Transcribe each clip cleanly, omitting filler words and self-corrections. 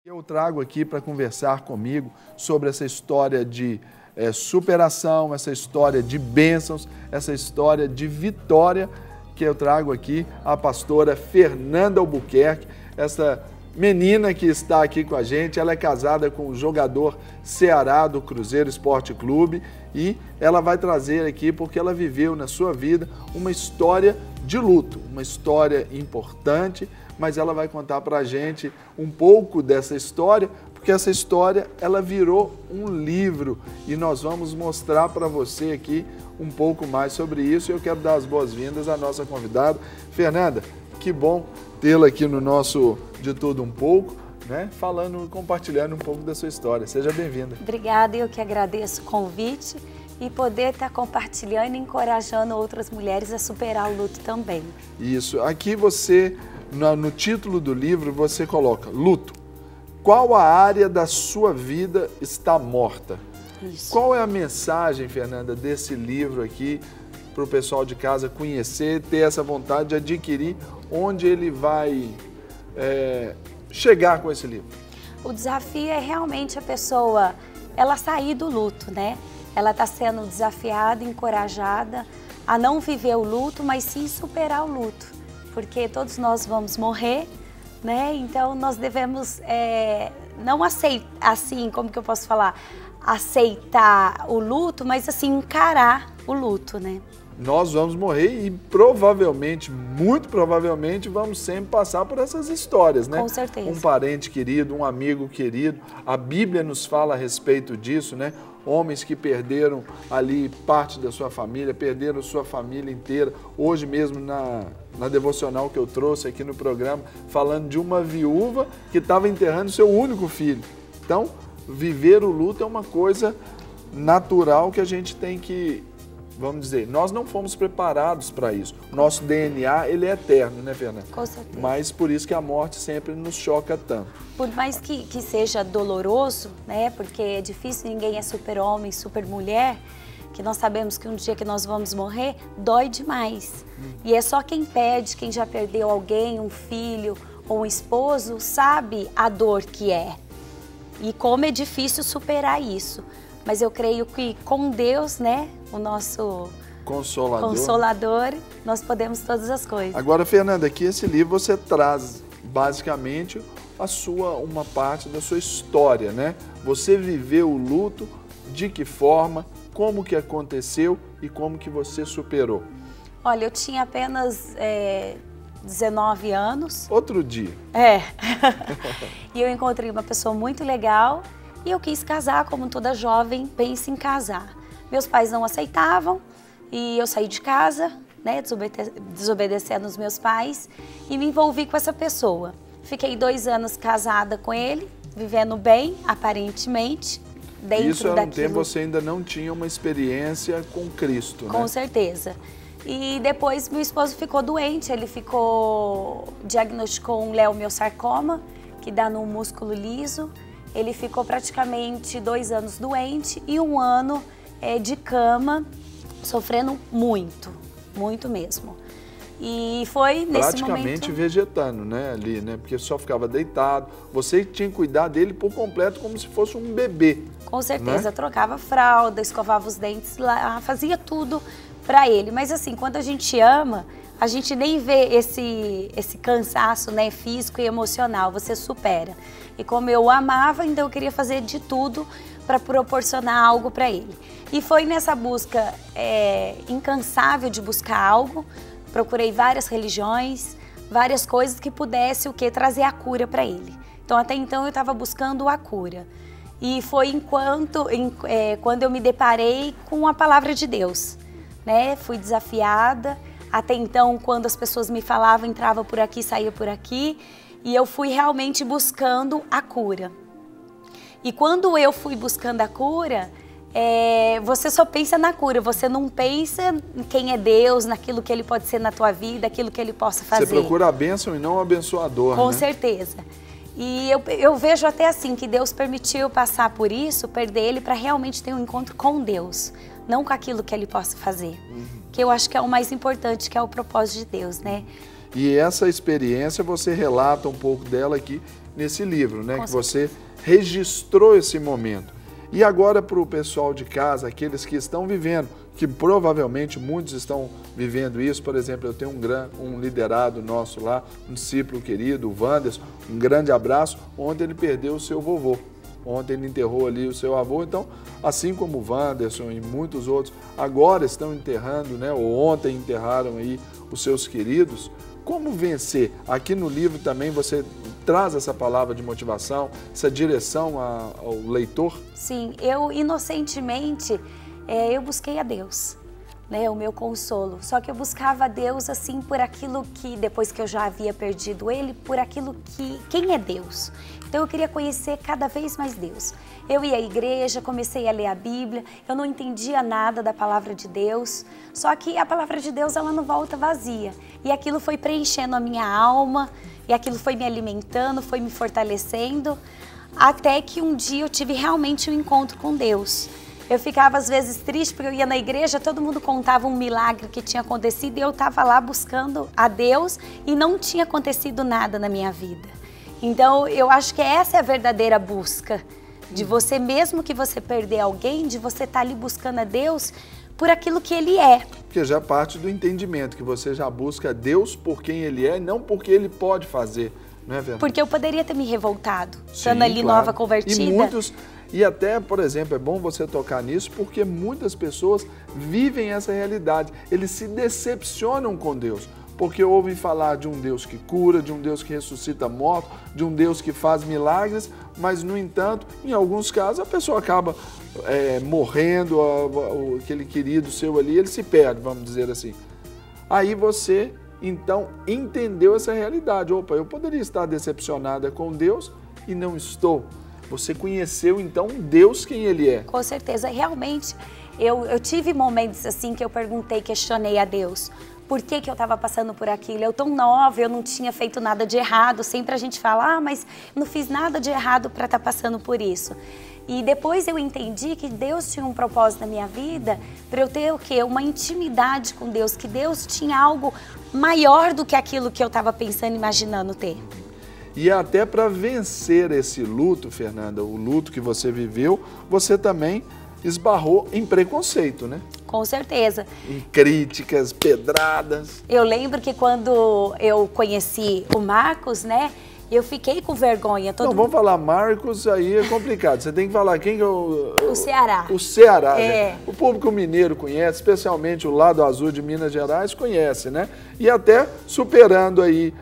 Eu trago aqui para conversar comigo sobre essa história de superação, essa história de bênçãos, essa história de vitória, que eu trago aqui a pastora Fernanda Albuquerque, essa menina que está aqui com a gente. Ela é casada com o jogador Ceará do Cruzeiro Esporte Clube e ela vai trazer aqui, porque ela viveu na sua vida uma história de luto, uma história importante, mas ela vai contar para a gente um pouco dessa história, porque essa história ela virou um livro e nós vamos mostrar para você aqui um pouco mais sobre isso. Eu quero dar as boas-vindas à nossa convidada. Fernanda, que bom tê-la aqui no nosso De Tudo Um Pouco, né? Compartilhando um pouco da sua história. Seja bem-vinda. Obrigada, eu que agradeço o convite e poder estar compartilhando e encorajando outras mulheres a superar o luto também. Isso. Aqui você, no título do livro, você coloca luto. Qual a área da sua vida está morta? Isso. Qual é a mensagem, Fernanda, desse livro aqui para o pessoal de casa conhecer, ter essa vontade de adquirir, onde ele vai chegar com esse livro? O desafio é realmente a pessoa, ela sair do luto, né? Ela está sendo desafiada, encorajada a não viver o luto, mas sim superar o luto, porque todos nós vamos morrer, né? Então nós devemos não aceitar, assim, como que eu posso falar? Aceitar o luto, mas assim, encarar o luto, né? Nós vamos morrer e provavelmente, muito provavelmente, vamos sempre passar por essas histórias, né? Com certeza. Um parente querido, um amigo querido. A Bíblia nos fala a respeito disso, né? Homens que perderam ali parte da sua família, perderam sua família inteira. Hoje mesmo na devocional que eu trouxe aqui no programa, falando de uma viúva que estava enterrando seu único filho. Então, viver o luto é uma coisa natural que a gente tem que, vamos dizer, nós não fomos preparados para isso. Nosso DNA, ele é eterno, né, Fernanda? Com certeza. Mas por isso que a morte sempre nos choca tanto. Por mais que seja doloroso, né, porque é difícil, ninguém é super-homem, super-mulher, que nós sabemos que um dia que nós vamos morrer, dói demais. E é só quem perde, quem já perdeu alguém, um filho ou um esposo, sabe a dor que é. E como é difícil superar isso. Mas eu creio que com Deus, né, o nosso Consolador, nós podemos todas as coisas. Agora, Fernanda, aqui esse livro você traz basicamente uma parte da sua história, né? Você viveu o luto, de que forma, como que aconteceu e como que você superou? Olha, eu tinha apenas 19 anos. Outro dia. E eu encontrei uma pessoa muito legal e eu quis casar, como toda jovem pensa em casar. Meus pais não aceitavam e eu saí de casa, né, desobedecendo os meus pais e me envolvi com essa pessoa. Fiquei 2 anos casada com ele, vivendo bem, aparentemente. Isso era um tempo você ainda não tinha uma experiência com Cristo, né? Com certeza. E depois meu esposo ficou doente, ele diagnosticou um leomiosarcoma, que dá no músculo liso. Ele ficou praticamente 2 anos doente e 1 ano de cama, sofrendo muito, muito mesmo. E foi nesse momento... Praticamente vegetando, né, ali, né? Porque só ficava deitado. Você tinha que cuidar dele por completo, como se fosse um bebê. Com certeza, né? Trocava fralda, escovava os dentes lá, fazia tudo para ele. Mas assim, quando a gente ama, a gente nem vê esse cansaço, né, físico e emocional, você supera. E como eu o amava, então eu queria fazer de tudo para proporcionar algo para ele. E foi nessa busca incansável de buscar algo. Procurei várias religiões, várias coisas que pudesse trazer a cura para ele. Então até então eu estava buscando a cura. E foi quando eu me deparei com a palavra de Deus, né? Fui desafiada. Até então, quando as pessoas me falavam, entrava por aqui, saía por aqui. E eu fui realmente buscando a cura. E quando eu fui buscando a cura, você só pensa na cura, você não pensa em quem é Deus, naquilo que Ele pode ser na tua vida, aquilo que Ele possa fazer. Você procura a bênção e não o abençoador, Com né? certeza. E eu vejo até assim que Deus permitiu eu passar por isso, perder Ele, para realmente ter um encontro com Deus, não com aquilo que Ele possa fazer. Que eu acho que é o mais importante, que é o propósito de Deus, né? E essa experiência você relata um pouco dela aqui nesse livro, né? Que você registrou esse momento. E agora para o pessoal de casa, aqueles que estão vivendo, que provavelmente muitos estão vivendo isso, por exemplo, eu tenho um liderado nosso lá, um discípulo querido, o Wanderson, um grande abraço, onde ele perdeu o seu vovô. Ontem ele enterrou ali o seu avô, então, assim como o Wanderson e muitos outros, agora estão enterrando, né, ou ontem enterraram aí os seus queridos. Como vencer? Aqui no livro também você traz essa palavra de motivação, essa direção ao leitor? Sim, eu inocentemente, eu busquei a Deus, né, o meu consolo. Só que eu buscava a Deus assim por aquilo que, depois que eu já havia perdido Ele, por aquilo que, quem é Deus? Então eu queria conhecer cada vez mais Deus. Eu ia à igreja, comecei a ler a Bíblia, eu não entendia nada da palavra de Deus, só que a palavra de Deus ela não volta vazia. E aquilo foi preenchendo a minha alma, e aquilo foi me alimentando, foi me fortalecendo, até que um dia eu tive realmente um encontro com Deus. Eu ficava às vezes triste porque eu ia na igreja, todo mundo contava um milagre que tinha acontecido e eu estava lá buscando a Deus e não tinha acontecido nada na minha vida. Então eu acho que essa é a verdadeira busca, de você, mesmo que você perder alguém, de você estar ali buscando a Deus por aquilo que Ele é. Porque já parte do entendimento, que você já busca Deus por quem Ele é, não porque Ele pode fazer, não é verdade? Porque eu poderia ter me revoltado, Sim, estando ali claro. nova convertida. E até, por exemplo, é bom você tocar nisso, porque muitas pessoas vivem essa realidade. Eles se decepcionam com Deus, porque ouvem falar de um Deus que cura, de um Deus que ressuscita morto, de um Deus que faz milagres, mas, no entanto, em alguns casos, a pessoa acaba morrendo, aquele querido seu ali, ele se perde, vamos dizer assim. Aí você, então, entendeu essa realidade. Opa, eu poderia estar decepcionada com Deus e não estou. Você conheceu, então, Deus quem Ele é. Com certeza. Realmente, eu tive momentos assim que eu perguntei, questionei a Deus. Por que eu estava passando por aquilo? Eu tão nova, eu não tinha feito nada de errado. Sempre a gente fala, mas não fiz nada de errado para estar passando por isso. E depois eu entendi que Deus tinha um propósito na minha vida para eu ter o quê? Uma intimidade com Deus, que Deus tinha algo maior do que aquilo que eu estava pensando, imaginando ter. E até para vencer esse luto, Fernanda, o luto que você viveu, você também esbarrou em preconceito, né? Com certeza. Em críticas, pedradas. Eu lembro que quando eu conheci o Marcos, né? Eu fiquei com vergonha. Vamos falar Marcos, aí é complicado. Você tem que falar quem que é o Ceará. O Ceará, é. Né? O público mineiro conhece, especialmente o lado azul de Minas Gerais conhece, né? E até superando aí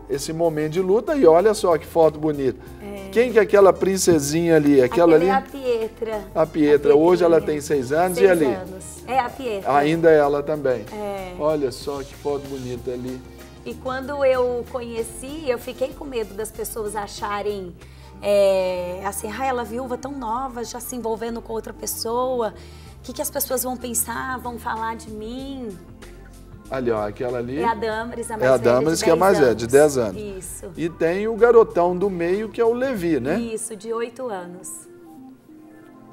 esse momento de luta, e olha só que foto bonita. Quem que é aquela princesinha ali? Aquela ali? É a Pietra. A Pietra. Hoje ela tem 6 anos 6 e ali? anos. É a Pietra. Ainda ela também. É. Olha só que foto bonita ali. E quando eu conheci, eu fiquei com medo das pessoas acharem, assim, ela viúva tão nova, já se envolvendo com outra pessoa. O que as pessoas vão pensar, vão falar de mim? Ali, ó, aquela ali. É a Damaris, a mais velha. É a Damaris, que é mais velha, de 10 anos. Isso. E tem o garotão do meio, que é o Levi, né? Isso, de 8 anos.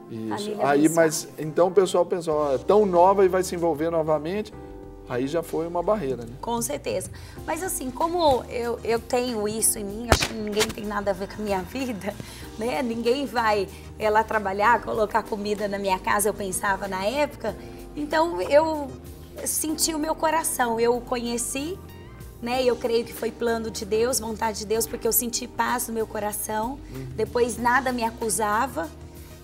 Isso. Aí, mas então o pessoal pensa, ó, é tão nova e vai se envolver novamente. Aí já foi uma barreira, né? Com certeza. Mas assim, como eu tenho isso em mim, acho que ninguém tem nada a ver com a minha vida, né? Ninguém vai lá trabalhar, colocar comida na minha casa, eu pensava na época. Então eu senti o meu coração, eu o conheci, né? Eu creio que foi plano de Deus, vontade de Deus, porque eu senti paz no meu coração. Depois nada me acusava.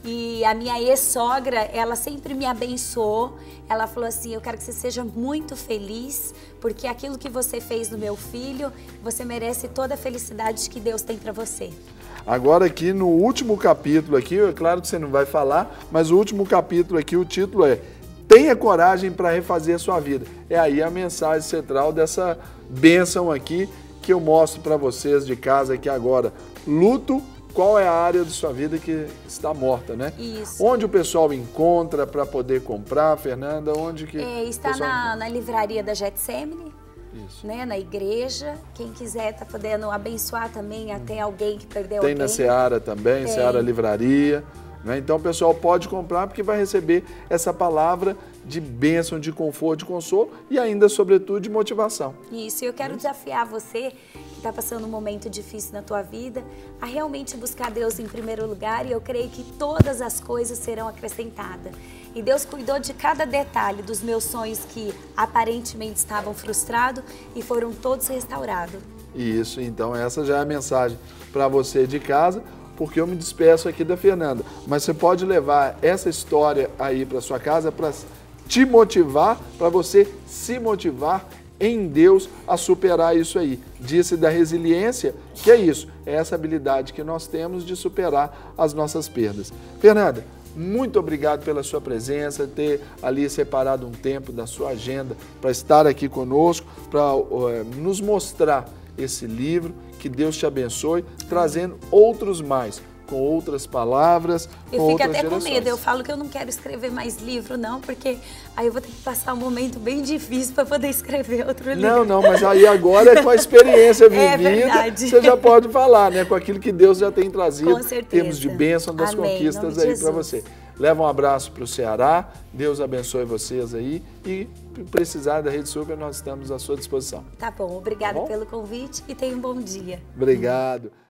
E a minha ex-sogra, ela sempre me abençoou. Ela falou assim, eu quero que você seja muito feliz, porque aquilo que você fez no meu filho, você merece toda a felicidade que Deus tem para você. Agora aqui no último capítulo aqui, é claro que você não vai falar, mas o último capítulo aqui, o título é Tenha coragem para refazer a sua vida. É aí a mensagem central dessa bênção aqui que eu mostro para vocês de casa aqui agora. Luto. Qual é a área da sua vida que está morta, né? Isso. Onde o pessoal encontra para poder comprar, Fernanda? Onde que está na livraria da Getsemane, né? Na igreja. Quem quiser está podendo abençoar também até alguém que perdeu alguém. Tem na Seara também, Seara Livraria. Né? Então o pessoal pode comprar porque vai receber essa palavra de bênção, de conforto, de consolo e ainda, sobretudo, de motivação. Isso, eu quero desafiar você que está passando um momento difícil na tua vida, a realmente buscar Deus em primeiro lugar, e eu creio que todas as coisas serão acrescentadas. E Deus cuidou de cada detalhe dos meus sonhos que aparentemente estavam frustrados e foram todos restaurados. Isso, então essa já é a mensagem para você de casa, porque eu me despeço aqui da Fernanda. Mas você pode levar essa história aí para sua casa para te motivar, para você se motivar em Deus a superar isso aí. Disse da resiliência, que é isso, é essa habilidade que nós temos de superar as nossas perdas. Fernanda, muito obrigado pela sua presença, ter ali separado um tempo da sua agenda para estar aqui conosco, para nos mostrar esse livro. Que Deus te abençoe, trazendo outros mais, com outras palavras, com outras direções. Eu fico até com medo, eu falo que eu não quero escrever mais livro, não, porque aí eu vou ter que passar um momento bem difícil para poder escrever outro livro. Não, mas aí agora com a experiência vivida, você já pode falar, né, com aquilo que Deus já tem trazido, com certeza. Temos de bênção das conquistas aí para você. Leva um abraço para o Ceará, Deus abençoe vocês aí e precisar da Rede Super, nós estamos à sua disposição. Tá bom, obrigada pelo convite e tenha um bom dia. Obrigado.